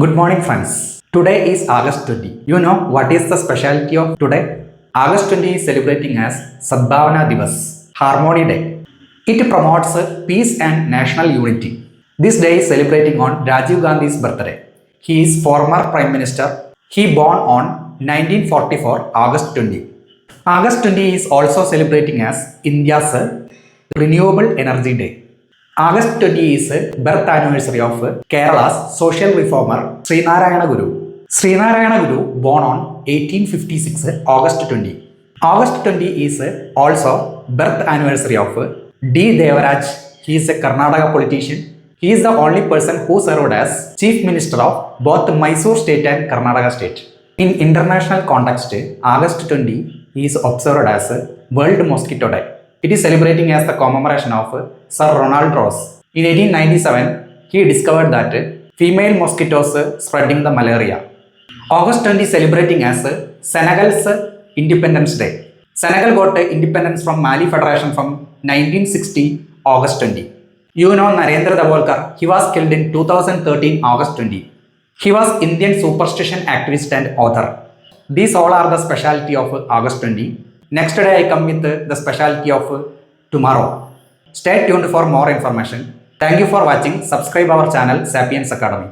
Good morning, friends. Today is August 20. You know what is the specialty of today? August 20 is celebrating as Sadbhavana Divas, Harmony Day. It promotes peace and national unity. This day is celebrating on Rajiv Gandhi's birthday. He is former Prime Minister. He born on 1944 August 20. August 20 is also celebrating as India's Renewable Energy Day. August 20 is birth anniversary of Kerala's social reformer Srinarayana Guru. Srinarayana Guru born on 1856 August 20. August 20 is also birth anniversary of D. Devaraj. He is a Karnataka politician. He is the only person who served as Chief Minister of both Mysore State and Karnataka State. In international context, August 20 is observed as World Mosquito Day. It is celebrating as the commemoration of Sir Ronald Ross. In 1897, he discovered that female mosquitoes spreading the malaria. August 20 celebrating as Senegal's Independence Day. Senegal got independence from Mali Federation from 1960 August 20. You know Narendra Davolkar, he was killed in 2013 August 20. He was Indian superstition activist and author. These all are the specialty of August 20. Next day I come with the specialty of tomorrow. Stay tuned for more information. Thank you for watching. Subscribe our channel Sapiens Academy.